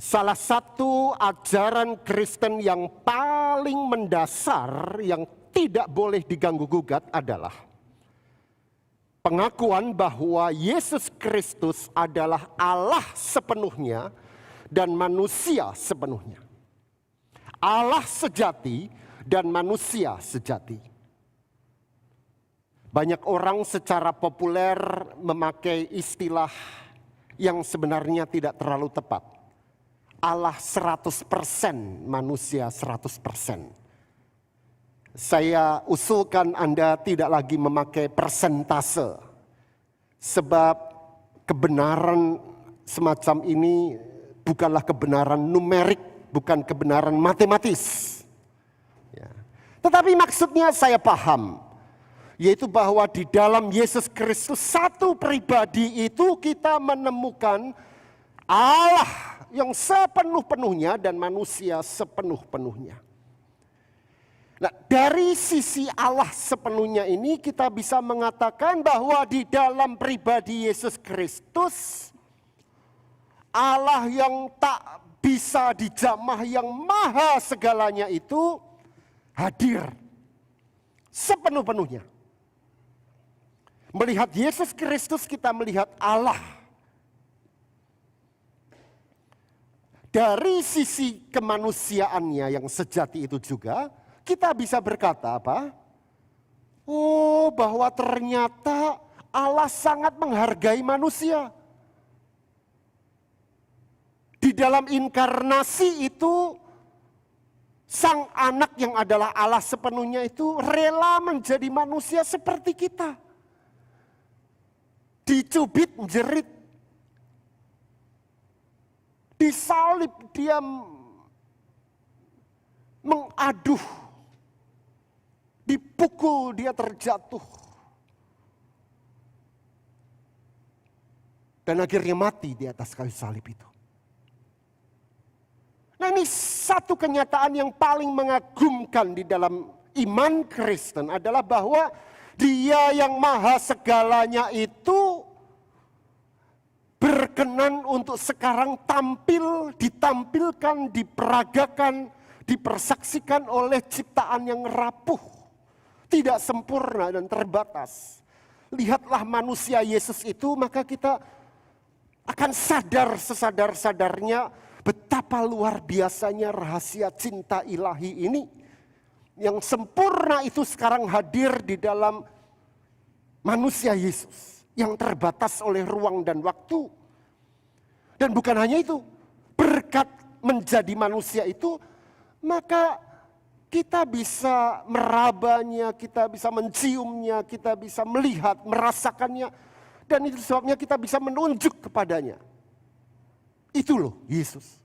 Salah satu ajaran Kristen yang paling mendasar yang tidak boleh diganggu-gugat adalah pengakuan bahwa Yesus Kristus adalah Allah sepenuhnya dan manusia sepenuhnya. Allah sejati dan manusia sejati. Banyak orang secara populer memakai istilah yang sebenarnya tidak terlalu tepat. Allah 100%, manusia 100%. Saya usulkan Anda tidak lagi memakai persentase. Sebab kebenaran semacam ini bukanlah kebenaran numerik, bukan kebenaran matematis. Ya. Tetapi maksudnya saya paham. Yaitu bahwa di dalam Yesus Kristus satu pribadi itu kita menemukan Allah yang sepenuh-penuhnya dan manusia sepenuh-penuhnya. Nah, dari sisi Allah sepenuhnya ini kita bisa mengatakan bahwa di dalam pribadi Yesus Kristus Allah yang tak bisa dijamah, yang maha segalanya itu hadir sepenuh-penuhnya. Melihat Yesus Kristus kita melihat Allah. Dari sisi kemanusiaannya yang sejati itu juga, kita bisa berkata apa? Oh, bahwa ternyata Allah sangat menghargai manusia. Di dalam inkarnasi itu, Sang Anak yang adalah Allah sepenuhnya itu rela menjadi manusia seperti kita. Dicubit, jerit. Disalib, dia mengaduh, dipukul, dia terjatuh. Dan akhirnya mati di atas kayu salib itu. Nah, ini satu kenyataan yang paling mengagumkan di dalam iman Kristen adalah bahwa Dia yang maha segalanya itu berkenan untuk sekarang ditampilkan, diperagakan, dipersaksikan oleh ciptaan yang rapuh. Tidak sempurna dan terbatas. Lihatlah manusia Yesus itu, maka kita akan sadar sesadar-sadarnya betapa luar biasanya rahasia cinta ilahi ini. Yang sempurna itu sekarang hadir di dalam manusia Yesus. Yang terbatas oleh ruang dan waktu. Dan bukan hanya itu, berkat menjadi manusia itu, maka kita bisa merabanya, kita bisa menciumnya, kita bisa melihat, merasakannya. Dan itu sebabnya kita bisa menunjuk kepadanya. Itu loh Yesus.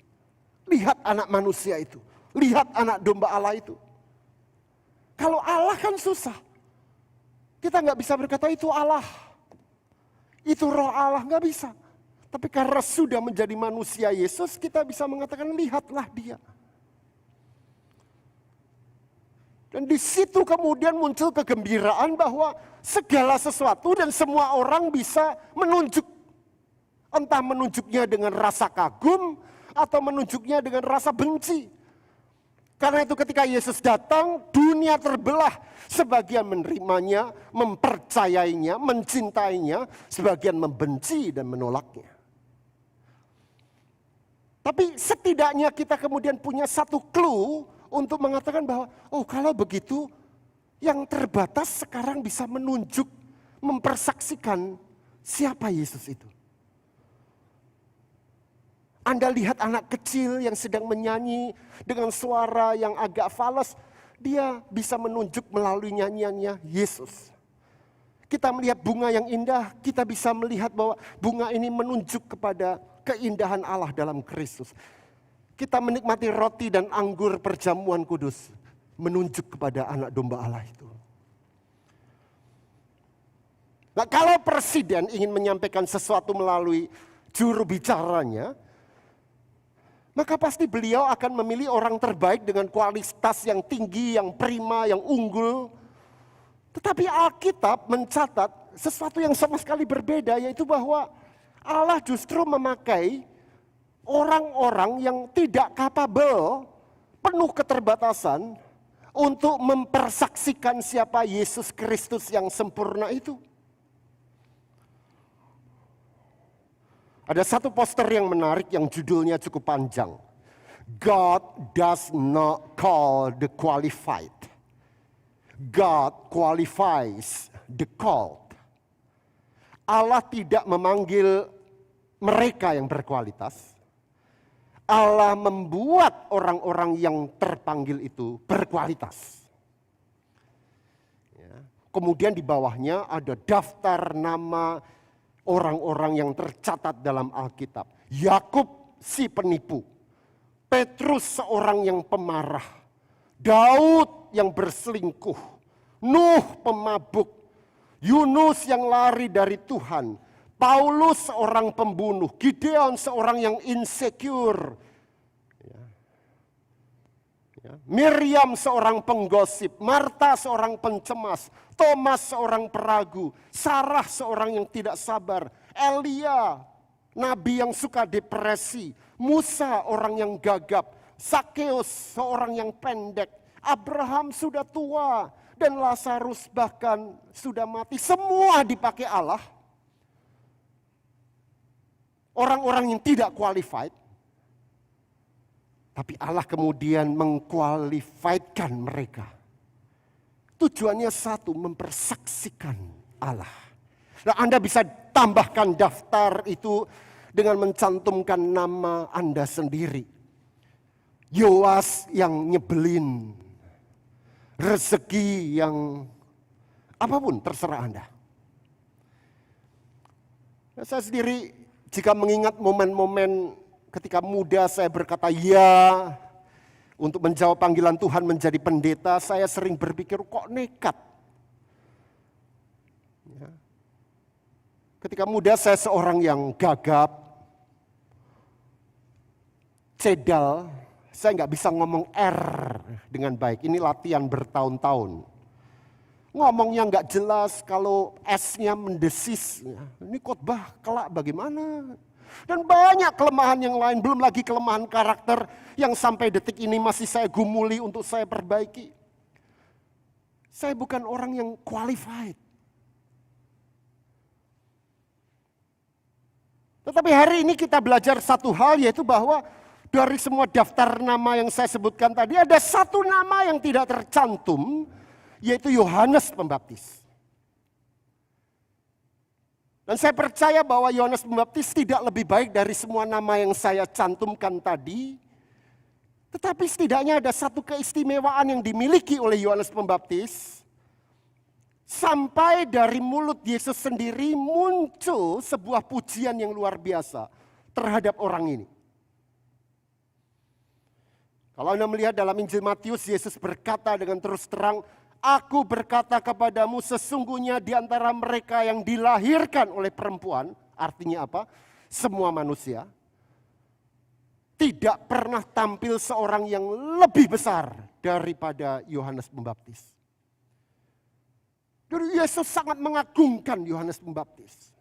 Lihat anak manusia itu, lihat anak domba Allah itu. Kalau Allah kan susah. Kita nggak bisa berkata itu Allah. Itu roh Allah, nggak bisa. Tapi karena sudah menjadi manusia Yesus, kita bisa mengatakan lihatlah Dia. Dan di situ kemudian muncul kegembiraan bahwa segala sesuatu dan semua orang bisa menunjuk. Entah menunjuknya dengan rasa kagum atau menunjuknya dengan rasa benci. Karena itu ketika Yesus datang, dunia terbelah. Sebagian menerimanya, mempercayainya, mencintainya. Sebagian membenci dan menolaknya. Tapi setidaknya kita kemudian punya satu clue untuk mengatakan bahwa, oh kalau begitu, yang terbatas sekarang bisa menunjuk, mempersaksikan siapa Yesus itu. Anda lihat anak kecil yang sedang menyanyi dengan suara yang agak fals, dia bisa menunjuk melalui nyanyiannya Yesus. Kita melihat bunga yang indah, kita bisa melihat bahwa bunga ini menunjuk kepada keindahan Allah dalam Kristus. Kita menikmati roti dan anggur perjamuan kudus, menunjuk kepada anak domba Allah itu. Nah, kalau presiden ingin menyampaikan sesuatu melalui juru bicaranya, maka pasti beliau akan memilih orang terbaik dengan kualitas yang tinggi, yang prima, yang unggul. Tetapi Alkitab mencatat sesuatu yang sama sekali berbeda, yaitu bahwa Allah justru memakai orang-orang yang tidak kapabel, penuh keterbatasan, untuk mempersaksikan siapa Yesus Kristus yang sempurna itu. Ada satu poster yang menarik yang judulnya cukup panjang. God does not call the qualified. God qualifies the called. Allah tidak memanggil mereka yang berkualitas. Allah membuat orang-orang yang terpanggil itu berkualitas. Ya. Kemudian di bawahnya ada daftar nama orang-orang yang tercatat dalam Alkitab. Yakub si penipu, Petrus seorang yang pemarah, Daud yang berselingkuh, Nuh pemabuk, Yunus yang lari dari Tuhan, Paulus seorang pembunuh, Gideon seorang yang insecure, Miriam seorang penggosip, Marta seorang pencemas, Thomas seorang peragu, Sarah seorang yang tidak sabar, Elia nabi yang suka depresi, Musa orang yang gagap, Sakeus seorang yang pendek, Abraham sudah tua, dan Lazarus bahkan sudah mati. Semua dipakai Allah. Orang-orang yang tidak qualified. Tapi Allah kemudian mengkualifikasikan mereka. Tujuannya satu, mempersaksikan Allah. Nah, Anda bisa tambahkan daftar itu dengan mencantumkan nama Anda sendiri. Yoas yang nyebelin. Rezeki yang apapun terserah Anda. Nah, saya sendiri jika mengingat momen-momen ketika muda saya berkata ya untuk menjawab panggilan Tuhan menjadi pendeta, saya sering berpikir kok nekat. Ya. Ketika muda saya seorang yang gagap, cedal, saya nggak bisa ngomong R dengan baik. Ini latihan bertahun-tahun. Ngomongnya nggak jelas, kalau S-nya mendesis. Ini khotbah kelak bagaimana? Dan banyak kelemahan yang lain, belum lagi kelemahan karakter yang sampai detik ini masih saya gumuli untuk saya perbaiki. Saya bukan orang yang qualified. Tetapi hari ini kita belajar satu hal, yaitu bahwa dari semua daftar nama yang saya sebutkan tadi, ada satu nama yang tidak tercantum, yaitu Yohanes Pembaptis. Dan saya percaya bahwa Yohanes Pembaptis tidak lebih baik dari semua nama yang saya cantumkan tadi. Tetapi setidaknya ada satu keistimewaan yang dimiliki oleh Yohanes Pembaptis. Sampai dari mulut Yesus sendiri muncul sebuah pujian yang luar biasa terhadap orang ini. Kalau Anda melihat dalam Injil Matius, Yesus berkata dengan terus terang, Aku berkata kepadamu sesungguhnya di antara mereka yang dilahirkan oleh perempuan, artinya apa? Semua manusia, tidak pernah tampil seorang yang lebih besar daripada Yohanes Pembaptis. Jadi Yesus sangat mengagungkan Yohanes Pembaptis.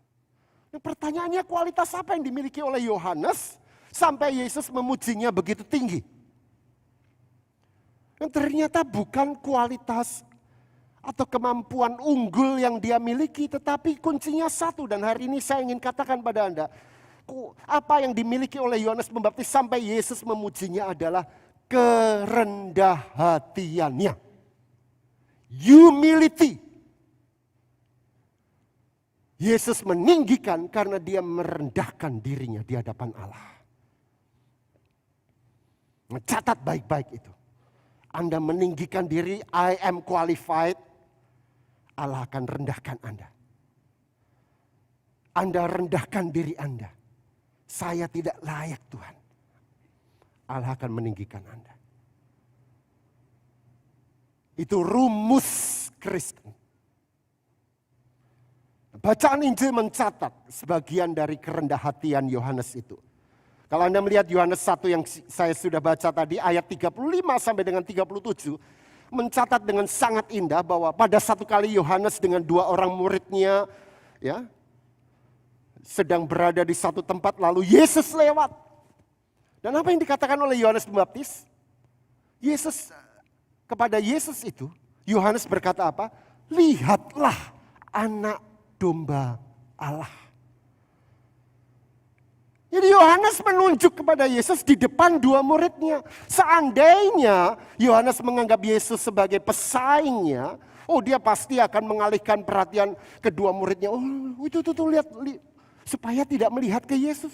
Yang pertanyaannya, kualitas apa yang dimiliki oleh Yohanes sampai Yesus memujinya begitu tinggi? Dan ternyata bukan kualitas atau kemampuan unggul yang dia miliki, tetapi kuncinya satu. Dan hari ini saya ingin katakan pada Anda, apa yang dimiliki oleh Yohanes Pembaptis sampai Yesus memujinya adalah kerendah hatiannya. Humility. Yesus meninggikan karena dia merendahkan dirinya di hadapan Allah. Catat baik-baik itu. Anda meninggikan diri, I am qualified, Allah akan rendahkan Anda. Anda rendahkan diri Anda, saya tidak layak Tuhan, Allah akan meninggikan Anda. Itu rumus Kristen. Bacaan Injil mencatat sebagian dari kerendah hatian Yohanes itu. Kalau Anda melihat Yohanes 1 yang saya sudah baca tadi, ayat 35 sampai dengan 37, mencatat dengan sangat indah bahwa pada satu kali Yohanes dengan dua orang muridnya ya, sedang berada di satu tempat lalu Yesus lewat. Dan apa yang dikatakan oleh Yohanes Pembaptis? Kepada Yesus itu, Yohanes berkata apa? Lihatlah anak domba Allah. Jadi Yohanes menunjuk kepada Yesus di depan dua muridnya. Seandainya Yohanes menganggap Yesus sebagai pesaingnya, dia pasti akan mengalihkan perhatian kedua muridnya. Itu lihat, supaya tidak melihat ke Yesus.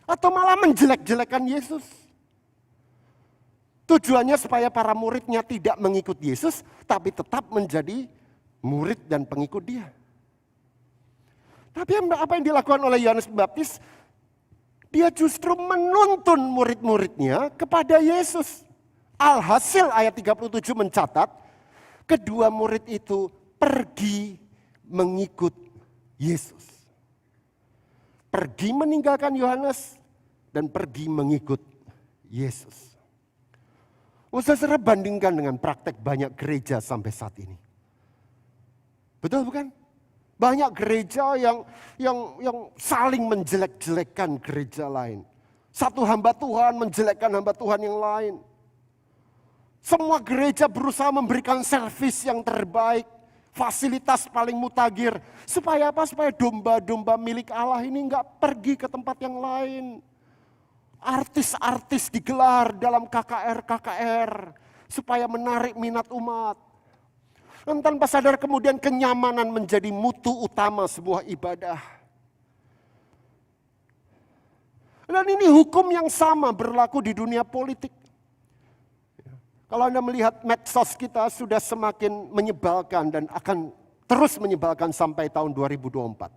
Atau malah menjelek-jelekan Yesus. Tujuannya supaya para muridnya tidak mengikut Yesus, tapi tetap menjadi murid dan pengikut dia. Tapi apa yang dilakukan oleh Yohanes Pembaptis? Dia justru menuntun murid-muridnya kepada Yesus. Alhasil ayat 37 mencatat, kedua murid itu pergi mengikut Yesus. Pergi meninggalkan Yohanes dan pergi mengikut Yesus. Saudara, bandingkan dengan praktek banyak gereja sampai saat ini. Betul bukan? Banyak gereja yang saling menjelek-jelekan gereja lain. Satu hamba Tuhan menjelekkan hamba Tuhan yang lain. Semua gereja berusaha memberikan servis yang terbaik, fasilitas paling mutakhir. Supaya apa? Supaya domba-domba milik Allah ini enggak pergi ke tempat yang lain. Artis-artis digelar dalam KKR supaya menarik minat umat. Dan tanpa sadar kemudian kenyamanan menjadi mutu utama sebuah ibadah. Dan ini hukum yang sama berlaku di dunia politik. Kalau Anda melihat medsos kita sudah semakin menyebalkan dan akan terus menyebalkan sampai tahun 2024.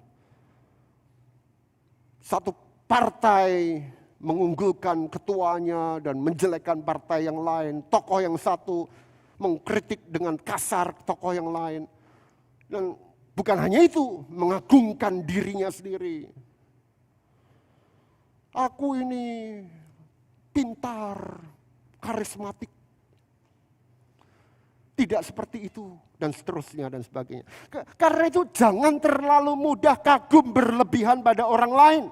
Satu partai mengunggulkan ketuanya dan menjelekkan partai yang lain. Tokoh yang satu mengkritik dengan kasar tokoh yang lain. Dan bukan hanya itu, mengagungkan dirinya sendiri. Aku ini pintar, karismatik. Tidak seperti itu, dan seterusnya dan sebagainya. Karena itu jangan terlalu mudah kagum berlebihan pada orang lain.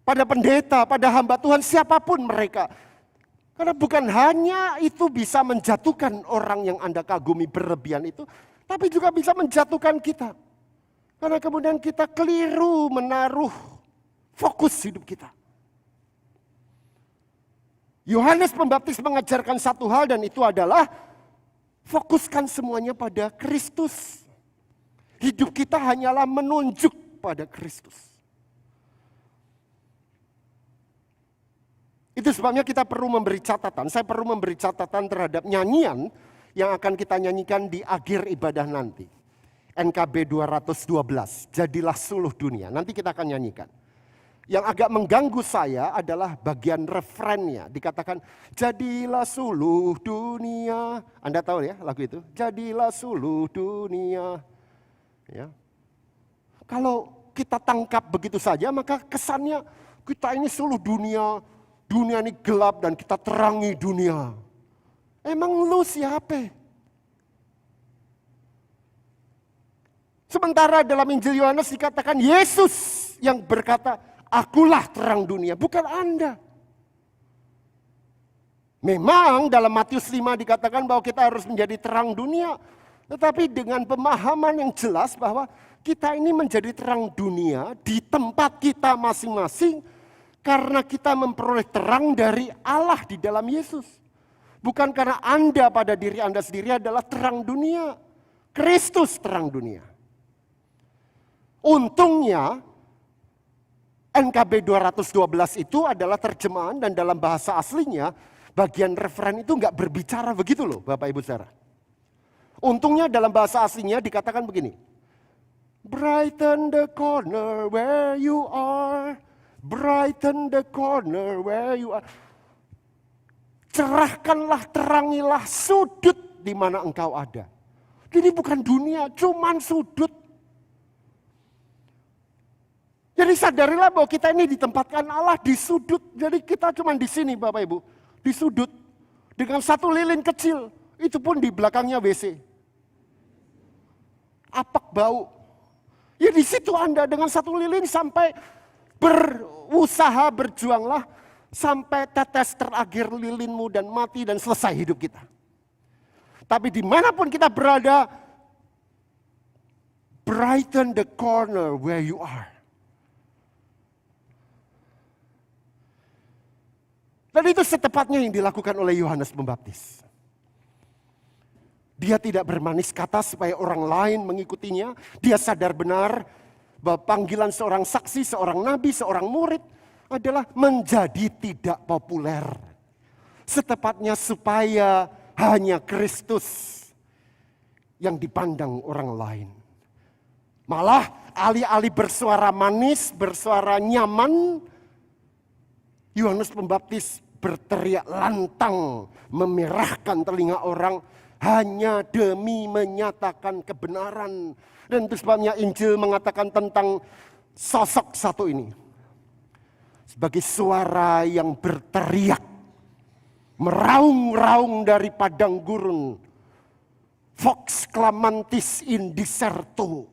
Pada pendeta, pada hamba Tuhan, siapapun mereka. Karena bukan hanya itu bisa menjatuhkan orang yang Anda kagumi berlebihan itu, tapi juga bisa menjatuhkan kita. Karena kemudian kita keliru menaruh fokus hidup kita. Yohanes Pembaptis mengajarkan satu hal dan itu adalah fokuskan semuanya pada Kristus. Hidup kita hanyalah menunjuk pada Kristus. Itu sebabnya kita perlu memberi catatan. Saya perlu memberi catatan terhadap nyanyian yang akan kita nyanyikan di akhir ibadah nanti. NKB 212, jadilah suluh dunia. Nanti kita akan nyanyikan. Yang agak mengganggu saya adalah bagian refrennya. Dikatakan, jadilah suluh dunia. Anda tahu ya lagu itu? Jadilah suluh dunia. Ya. Kalau kita tangkap begitu saja, maka kesannya kita ini suluh dunia. Dunia ini gelap dan kita terangi dunia. Emang lu siapa? Sementara dalam Injil Yohanes dikatakan Yesus yang berkata, akulah terang dunia, bukan Anda. Memang dalam Matius 5 dikatakan bahwa kita harus menjadi terang dunia. Tetapi dengan pemahaman yang jelas bahwa kita ini menjadi terang dunia di tempat kita masing-masing. Karena kita memperoleh terang dari Allah di dalam Yesus. Bukan karena Anda pada diri Anda sendiri adalah terang dunia. Kristus terang dunia. Untungnya NKB 212 itu adalah terjemahan dan dalam bahasa aslinya bagian referen itu enggak berbicara begitu loh Bapak Ibu Saudara. Untungnya dalam bahasa aslinya dikatakan begini. Brighten the corner where you are. Brighten the corner where you are. Cerahkanlah, terangilah sudut di mana engkau ada. Ini bukan dunia, cuman sudut. Jadi sadarilah bahwa kita ini ditempatkan Allah di sudut. Jadi kita cuman di sini Bapak Ibu, di sudut. Dengan satu lilin kecil, itu pun di belakangnya WC. bau. Ya di situ Anda dengan satu lilin sampai berusaha, berjuanglah sampai tetes terakhir lilinmu dan mati dan selesai hidup kita. Tapi dimanapun kita berada, brighten the corner where you are. Dan itu setepatnya yang dilakukan oleh Yohanes Pembaptis. Dia tidak bermanis kata supaya orang lain mengikutinya. Dia sadar benar bahwa panggilan seorang saksi, seorang nabi, seorang murid adalah menjadi tidak populer. Setepatnya supaya hanya Kristus yang dipandang orang lain. Malah alih-alih bersuara manis, bersuara nyaman, Yohanes Pembaptis berteriak lantang, memerahkan telinga orang hanya demi menyatakan kebenaran. Dan itu sebabnya Injil mengatakan tentang sosok satu ini sebagai suara yang berteriak, meraung-raung dari padang gurun, vox clamantis in deserto.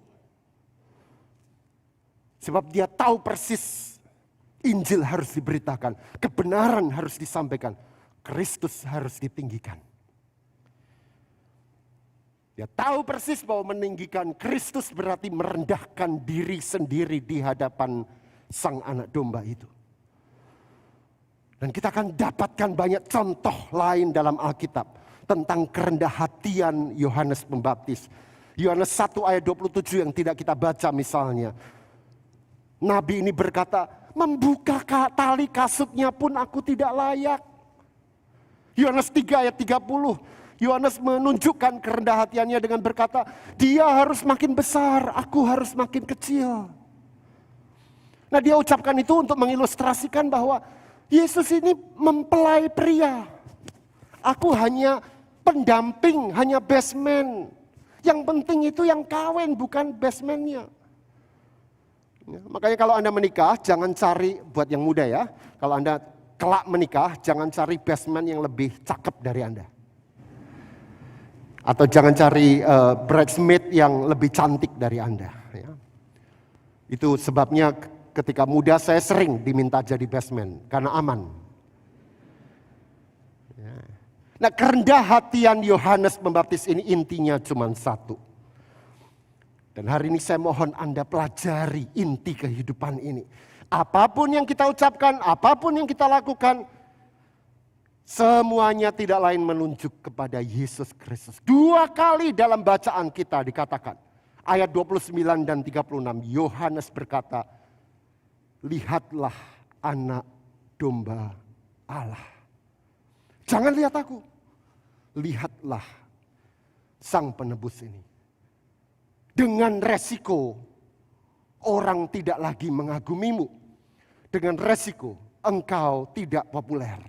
Sebab dia tahu persis Injil harus diberitakan, kebenaran harus disampaikan, Kristus harus ditinggikan. Dia tahu persis bahwa meninggikan Kristus berarti merendahkan diri sendiri di hadapan Sang Anak Domba itu. Dan kita akan dapatkan banyak contoh lain dalam Alkitab tentang kerendah hatian Yohanes Pembaptis. Yohanes 1 ayat 27 yang tidak kita baca misalnya. Nabi ini berkata, membuka tali kasutnya pun aku tidak layak. Yohanes 3 ayat 30. Yohanes menunjukkan kerendah hatiannya dengan berkata, dia harus makin besar, aku harus makin kecil. Nah, dia ucapkan itu untuk mengilustrasikan bahwa Yesus ini mempelai pria. Aku hanya pendamping, hanya best man. Yang penting itu yang kawin, bukan best man-nya. Ya, makanya kalau Anda menikah, jangan cari, buat yang muda ya, kalau Anda kelak menikah, jangan cari best man yang lebih cakep dari Anda. Atau jangan cari bridesmaid yang lebih cantik dari Anda. Ya. Itu sebabnya ketika muda saya sering diminta jadi best man, karena aman. Ya. Nah, kerendah hatian Yohanes Pembaptis ini intinya cuma satu. Dan hari ini saya mohon Anda pelajari inti kehidupan ini. Apapun yang kita ucapkan, apapun yang kita lakukan, semuanya tidak lain menunjuk kepada Yesus Kristus. 2 kali dalam bacaan kita dikatakan. Ayat 29 dan 36. Yohanes berkata, lihatlah anak domba Allah. Jangan lihat aku. Lihatlah sang penebus ini. Dengan resiko orang tidak lagi mengagumimu. Dengan resiko engkau tidak populer.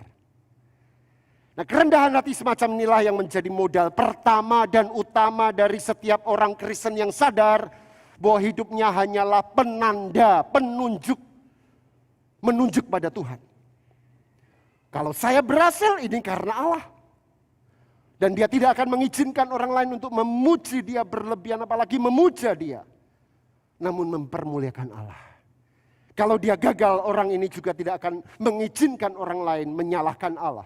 Nah, kerendahan hati semacam inilah yang menjadi modal pertama dan utama dari setiap orang Kristen yang sadar bahwa hidupnya hanyalah penanda, penunjuk, menunjuk pada Tuhan. Kalau saya berhasil, ini karena Allah. Dan dia tidak akan mengizinkan orang lain untuk memuji dia berlebihan, apalagi memuja dia. Namun mempermuliakan Allah. Kalau dia gagal, orang ini juga tidak akan mengizinkan orang lain menyalahkan Allah.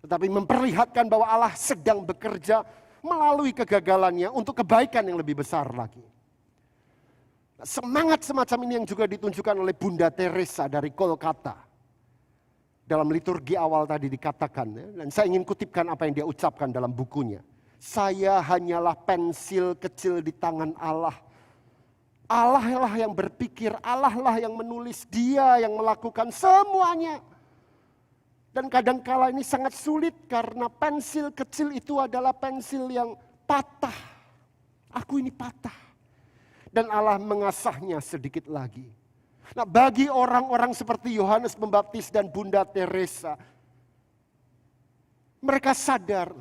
Tetapi memperlihatkan bahwa Allah sedang bekerja melalui kegagalannya untuk kebaikan yang lebih besar lagi. Semangat semacam ini yang juga ditunjukkan oleh Bunda Teresa dari Kolkata. Dalam liturgi awal tadi dikatakan, dan saya ingin kutipkan apa yang dia ucapkan dalam bukunya. Saya hanyalah pensil kecil di tangan Allah. Allah lah yang berpikir, Allah lah yang menulis, Dia yang melakukan semuanya. Dan kadangkala ini sangat sulit karena pensil kecil itu adalah pensil yang patah. Aku ini patah. Dan Allah mengasahnya sedikit lagi. Nah, bagi orang-orang seperti Yohanes Pembaptis dan Bunda Teresa, mereka sadar,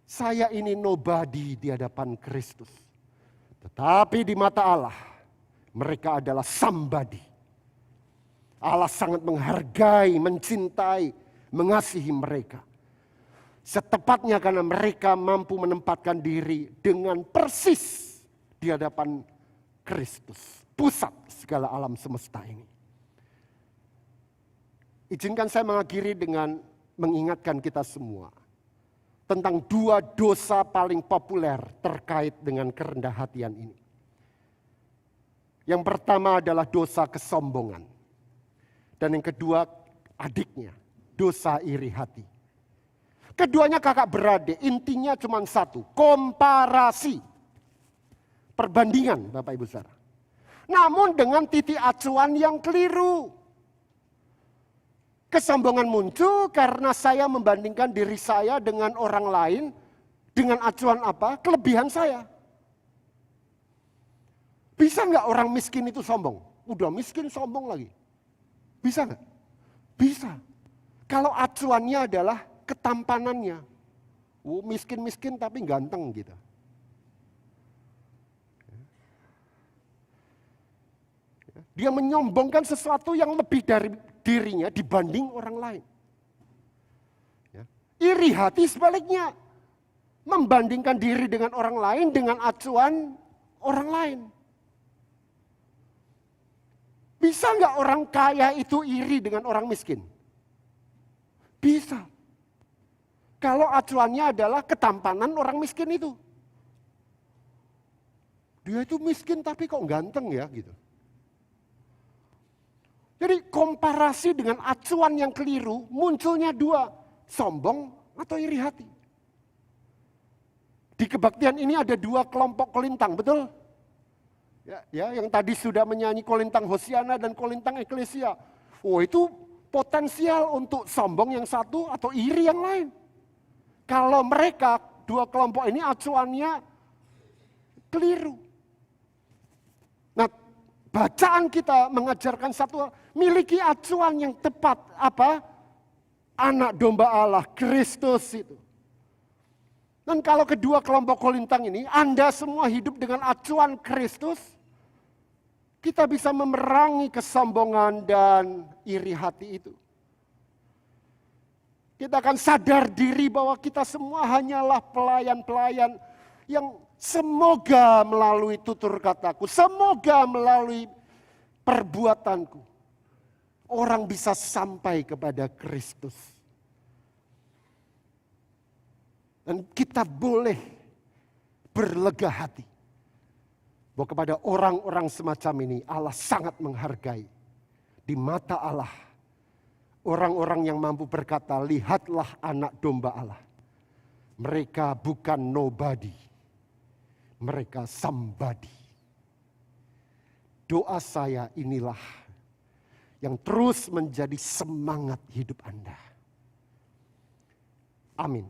saya ini nobody di hadapan Kristus. Tetapi di mata Allah, mereka adalah somebody. Allah sangat menghargai, mencintai, mengasihi mereka. Setepatnya karena mereka mampu menempatkan diri dengan persis di hadapan Kristus, pusat segala alam semesta ini. Izinkan saya mengakhiri dengan mengingatkan kita semua tentang dua dosa paling populer terkait dengan kerendah hatian ini. Yang pertama adalah dosa kesombongan. Dan yang kedua adiknya, dosa iri hati. Keduanya kakak beradik, intinya cuma satu, komparasi. Perbandingan Bapak Ibu Saudara. Namun dengan titik acuan yang keliru. Kesombongan muncul karena saya membandingkan diri saya dengan orang lain. Dengan acuan apa? Kelebihan saya. Bisa nggak orang miskin itu sombong? Udah miskin sombong lagi. Bisa nggak? Bisa. Kalau acuannya adalah ketampanannya. Miskin-miskin tapi ganteng gitu. Dia menyombongkan sesuatu yang lebih dari dirinya dibanding orang lain. Iri hati sebaliknya. Membandingkan diri dengan orang lain dengan acuan orang lain. Bisa nggak orang kaya itu iri dengan orang miskin? Bisa. Kalau acuannya adalah ketampanan orang miskin itu. Dia itu miskin tapi kok ganteng ya gitu. Jadi komparasi dengan acuan yang keliru munculnya dua, sombong atau iri hati. Di kebaktian ini ada dua kelompok kolintang, betul? Ya, yang tadi sudah menyanyi kolintang Hosiana dan kolintang Eklesia. Oh itu potensial untuk sombong yang satu atau iri yang lain. Kalau mereka dua kelompok ini acuannya keliru. Nah, bacaan kita mengajarkan satu, miliki acuan yang tepat. Apa? Anak domba Allah, Kristus itu. Dan kalau kedua kelompok kolintang ini, Anda semua hidup dengan acuan Kristus, kita bisa memerangi kesombongan dan iri hati itu. Kita akan sadar diri bahwa kita semua hanyalah pelayan-pelayan yang semoga melalui tutur kataku, semoga melalui perbuatanku, orang bisa sampai kepada Kristus. Dan kita boleh berlega hati bahwa kepada orang-orang semacam ini Allah sangat menghargai. Di mata Allah, orang-orang yang mampu berkata, lihatlah anak domba Allah. Mereka bukan nobody, mereka somebody. Doa saya inilah yang terus menjadi semangat hidup Anda. Amin.